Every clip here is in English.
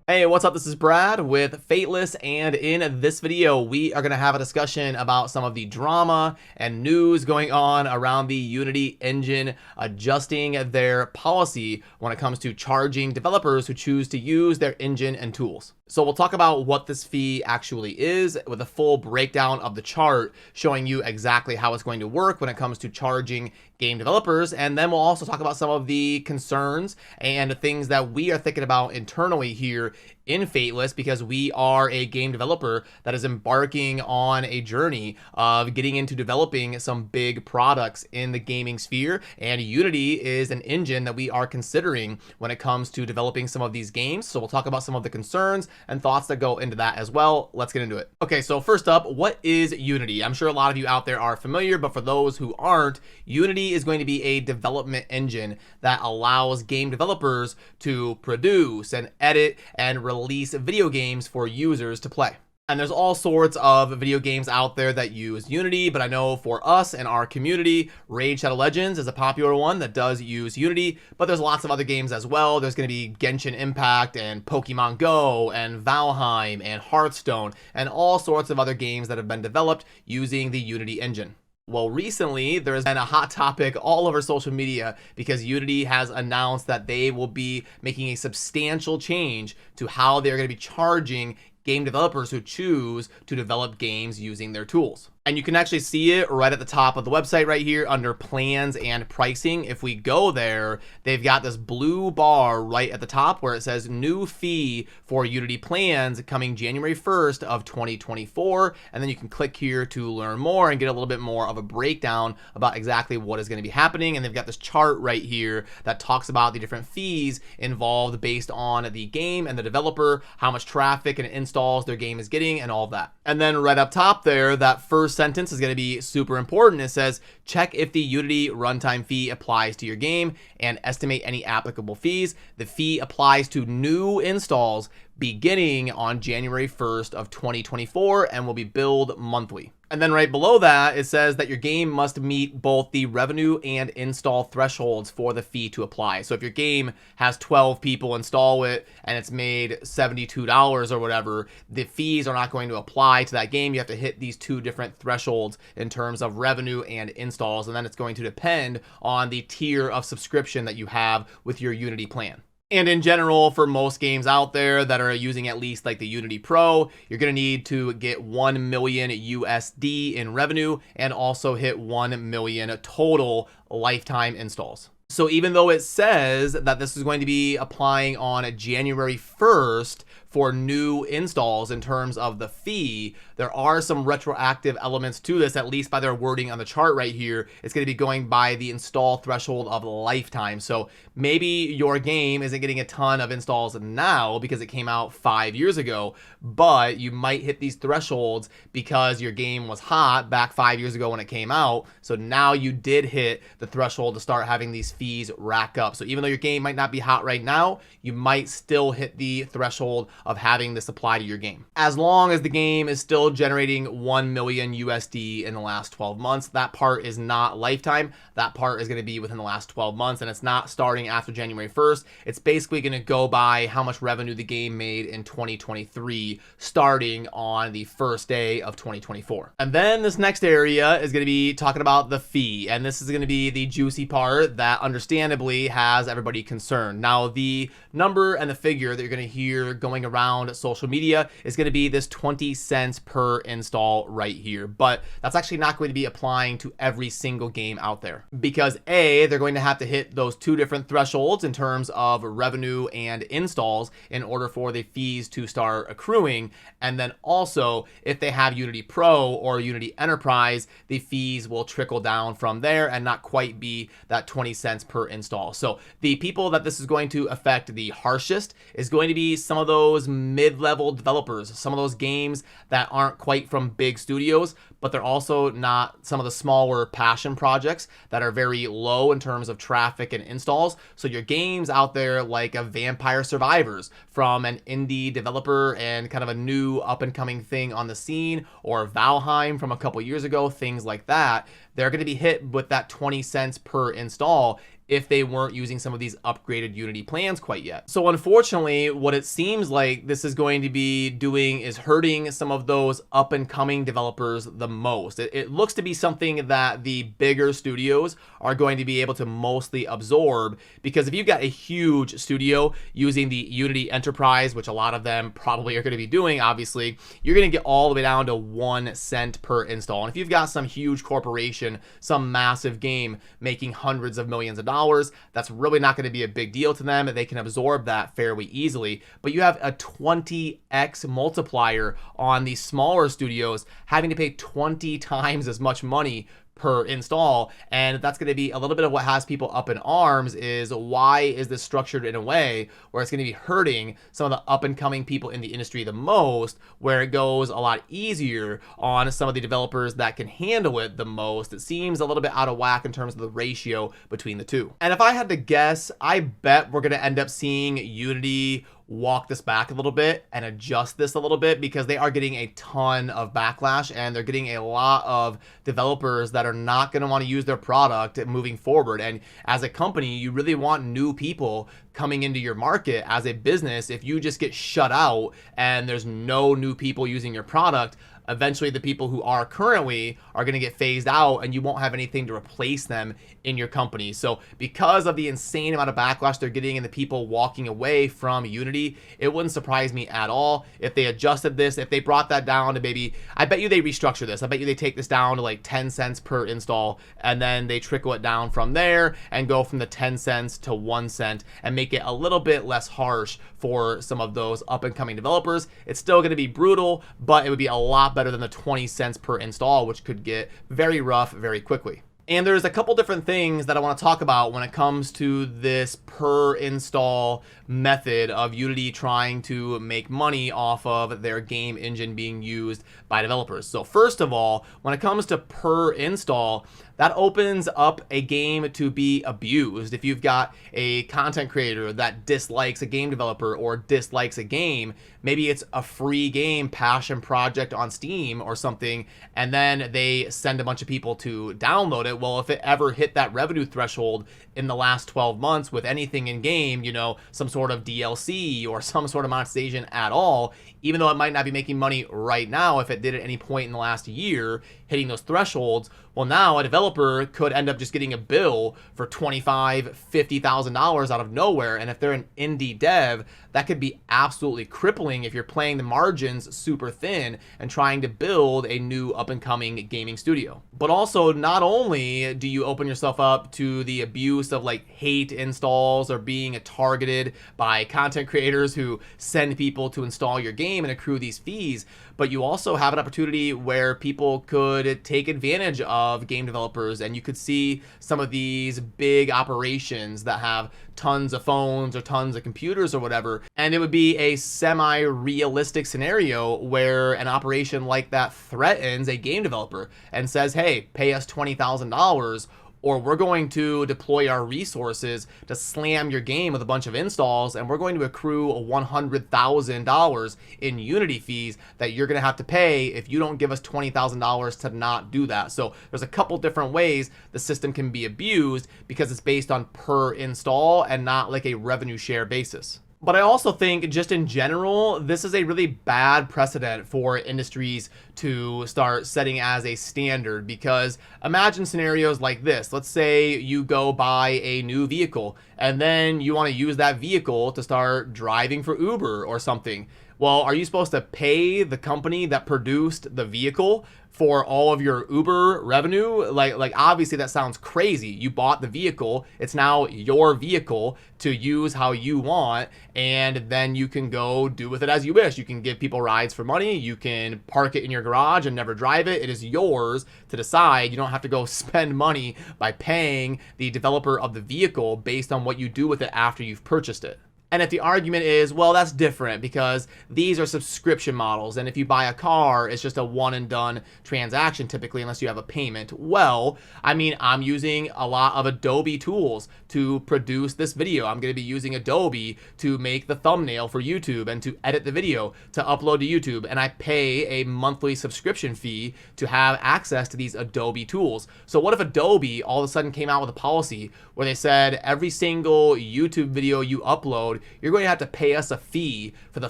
Hey, what's up? This is Brad with Fateless, and in this video, we are going to have a discussion about some of the drama and news going on around the Unity engine adjusting their policy when it comes to charging developers who choose to use their engine and tools. So we'll talk about what this fee actually is with a full breakdown of the chart showing you exactly how it's going to work when it comes to charging game developers. And then we'll also talk about some of the concerns and the things that we are thinking about internally here in Fateless, because we are a game developer that is embarking on a journey of getting into developing some big products in the gaming sphere. And Unity is an engine that we are considering when it comes to developing some of these games. So we'll talk about some of the concerns and thoughts that go into that as well. Let's get into it. Okay, so first up, what is Unity? I'm sure a lot of you out there are familiar, but for those who aren't, Unity is going to be a development engine that allows game developers to produce and edit and release video games for users to play. And there's all sorts of video games out there that use Unity, but I know for us and our community, Raid Shadow Legends is a popular one that does use Unity, but there's lots of other games as well. There's going to be Genshin Impact and Pokemon Go and Valheim and Hearthstone and all sorts of other games that have been developed using the Unity engine. Well, recently, there's been a hot topic all over social media because Unity has announced that they will be making a substantial change to how they're going to be charging game developers who choose to develop games using their tools. And you can actually see it right at the top of the website right here under plans and pricing. If we go there, they've got this blue bar right at the top where it says new fee for Unity plans coming January 1st of 2024. And then you can click here to learn more and get a little bit more of a breakdown about exactly what is going to be happening. And they've got this chart right here that talks about the different fees involved based on the game and the developer, how much traffic and installs their game is getting, and all of that. And then right up top there, that first sentence is going to be super important. It says, check if the Unity runtime fee applies to your game and estimate any applicable fees. The fee applies to new installs beginning on January 1st of 2024 and will be billed monthly. And then right below that, it says that your game must meet both the revenue and install thresholds for the fee to apply. So if your game has 12 people install it and it's made $72 or whatever, the fees are not going to apply to that game. You have to hit these two different thresholds in terms of revenue and installs. And then it's going to depend on the tier of subscription that you have with your Unity plan. And in general, for most games out there that are using at least like the Unity Pro, you're going to need to get 1 million USD in revenue and also hit 1 million total lifetime installs. So even though it says that this is going to be applying on January 1st for new installs in terms of the fee, there are some retroactive elements to this, at least by their wording on the chart right here. It's going to be going by the install threshold of lifetime. So maybe your game isn't getting a ton of installs now because it came out 5 years ago, but you might hit these thresholds because your game was hot back 5 years ago when it came out. So now you did hit the threshold to start having these fees rack up. So even though your game might not be hot right now, you might still hit the threshold of having this apply to your game. As long as the game is still generating 1 million USD in the last 12 months, that part is not lifetime. That part is going to be within the last 12 months, and it's not starting after January 1st. It's basically going to go by how much revenue the game made in 2023, starting on the first day of 2024. And then this next area is going to be talking about the fee, and this is going to be the juicy part that understandably has everybody concerned. Now, the number and the figure that you're going to hear going around social media is going to be this 20 cents per install right here, but that's actually not going to be applying to every single game out there because A, they're going to have to hit those two different thresholds in terms of revenue and installs in order for the fees to start accruing. And then also, if they have Unity Pro or Unity Enterprise, the fees will trickle down from there and not quite be that 20 cents per install. So the people that this is going to affect the harshest is going to be some of those mid-level developers, some of those games that aren't quite from big studios, but they're also not some of the smaller passion projects that are very low in terms of traffic and installs. So your games out there like a Vampire Survivors from an indie developer and kind of a new up and coming thing on the scene, or Valheim from a couple years ago, things like that, they're going to be hit with that 20 cents per install if they weren't using some of these upgraded Unity plans quite yet. So unfortunately, what it seems like this is going to be doing is hurting some of those up and coming developers the most. It looks to be something that the bigger studios are going to be able to mostly absorb, because if you've got a huge studio using the Unity Enterprise, which a lot of them probably are going to be doing, obviously, you're going to get all the way down to 1 cent per install. And if you've got some huge corporation, some massive game making hundreds of millions of dollars, that's really not going to be a big deal to them. They can absorb that fairly easily. But you have a 20x multiplier on these smaller studios having to pay 20 times as much money per install, and that's going to be a little bit of what has people up in arms. Is why is this structured in a way where it's going to be hurting some of the up and coming people in the industry the most, where it goes a lot easier on some of the developers that can handle it the most? It seems a little bit out of whack in terms of the ratio between the two. And if I had to guess, I bet we're going to end up seeing Unity walk this back a little bit and adjust this a little bit, because they are getting a ton of backlash and they're getting a lot of developers that are not going to want to use their product moving forward. And as a company, you really want new people coming into your market. As a business, if you just get shut out and there's no new people using your product, eventually the people who are currently are going to get phased out and you won't have anything to replace them in your company. So because of the insane amount of backlash they're getting and the people walking away from Unity, it wouldn't surprise me at all if they adjusted this, if they brought that down to maybe, I bet you they restructure this. I bet you they take this down to like 10 cents per install, and then they trickle it down from there and go from the 10 cents to 1 cent and make it a little bit less harsh for some of those up and coming developers. It's still going to be brutal, but it would be a lot better than the 20 cents per install, which could get very rough very quickly. And there's a couple different things that I want to talk about when it comes to this per install method of Unity trying to make money off of their game engine being used by developers. So first of all, when it comes to per install, that opens up a game to be abused. If you've got a content creator that dislikes a game developer or dislikes a game, maybe it's a free game passion project on Steam or something, and then they send a bunch of people to download it. Well, if it ever hit that revenue threshold in the last 12 months with anything in game, you know, some sort of DLC or some sort of monetization at all, even though it might not be making money right now, if it did at any point in the last year, hitting those thresholds, well, now a developer could end up just getting a bill for $25,000, $50,000 out of nowhere. And if they're an indie dev, that could be absolutely crippling if you're playing the margins super thin and trying to build a new up-and-coming gaming studio. But also, not only do you open yourself up to the abuse of like hate installs or being targeted by content creators who send people to install your game and accrue these fees, but you also have an opportunity where people could take advantage of game developers, and you could see some of these big operations that have tons of phones or tons of computers or whatever, and it would be a semi-realistic scenario where an operation like that threatens a game developer and says, hey, pay us $20,000 or we're going to deploy our resources to slam your game with a bunch of installs, and we're going to accrue $100,000 in Unity fees that you're going to have to pay if you don't give us $20,000 to not do that. So there's a couple different ways the system can be abused because it's based on per install and not like a revenue share basis. But I also think, just in general, this is a really bad precedent for industries to start setting as a standard, because imagine scenarios like this. Let's say you go buy a new vehicle and then you want to use that vehicle to start driving for Uber or something. Well, are you supposed to pay the company that produced the vehicle for all of your Uber revenue? Like obviously that sounds crazy. You bought the vehicle. It's now your vehicle to use how you want, and then you can go do with it as you wish. You can give people rides for money. You can park it in your garage and never drive it. It is yours to decide. You don't have to go spend money by paying the developer of the vehicle based on what you do with it after you've purchased it. And if the argument is, well, that's different because these are subscription models, and if you buy a car, it's just a one and done transaction typically, unless you have a payment. Well, I mean, I'm using a lot of Adobe tools to produce this video. I'm going to be using Adobe to make the thumbnail for YouTube and to edit the video to upload to YouTube, and I pay a monthly subscription fee to have access to these Adobe tools. So what if Adobe all of a sudden came out with a policy where they said every single YouTube video you upload, you're going to have to pay us a fee for the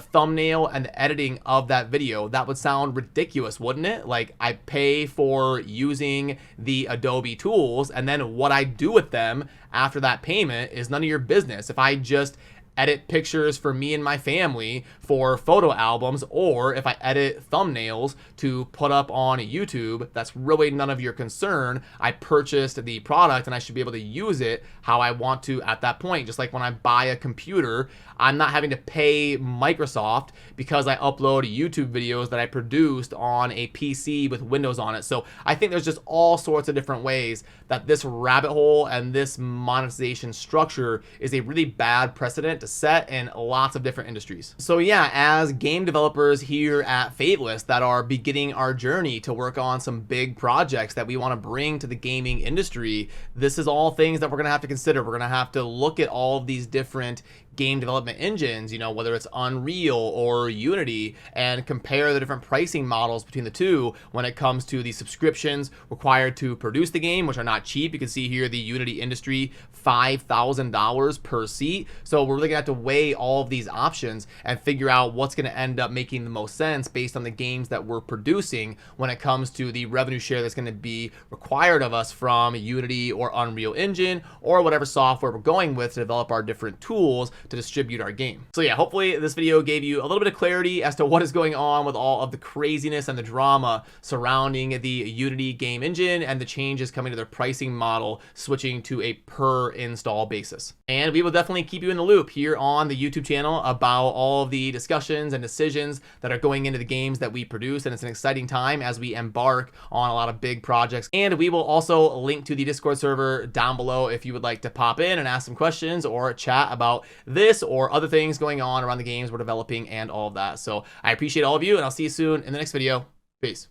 thumbnail and the editing of that video? That would sound ridiculous, wouldn't it? Like, I pay for using the Adobe tools, and then what I do with them after that payment is none of your business. If I just edit pictures for me and my family for photo albums, or if I edit thumbnails to put up on YouTube, that's really none of your concern. I purchased the product and I should be able to use it how I want to at that point. Just like when I buy a computer, I'm not having to pay Microsoft because I upload YouTube videos that I produced on a PC with Windows on it. So I think there's just all sorts of different ways that this rabbit hole and this monetization structure is a really bad precedent to set in lots of different industries. So yeah, as game developers here at Fateless that are beginning our journey to work on some big projects that we want to bring to the gaming industry, this is all things that we're going to have to consider. We're going to have to look at all of these different game development engines, you know, whether it's Unreal or Unity, and compare the different pricing models between the two when it comes to the subscriptions required to produce the game, which are not cheap. You can see here the Unity industry, $5,000 per seat. So we're really gonna have to weigh all of these options and figure out what's gonna end up making the most sense based on the games that we're producing when it comes to the revenue share that's gonna be required of us from Unity or Unreal Engine or whatever software we're going with to develop our different tools to distribute our game. So yeah, hopefully this video gave you a little bit of clarity as to what is going on with all of the craziness and the drama surrounding the Unity game engine and the changes coming to their pricing model, switching to a per install basis. And we will definitely keep you in the loop here on the YouTube channel about all of the discussions and decisions that are going into the games that we produce. And it's an exciting time as we embark on a lot of big projects. And we will also link to the Discord server down below if you would like to pop in and ask some questions or chat about this or other things going on around the games we're developing and all of that. So I appreciate all of you, and I'll see you soon in the next video. Peace.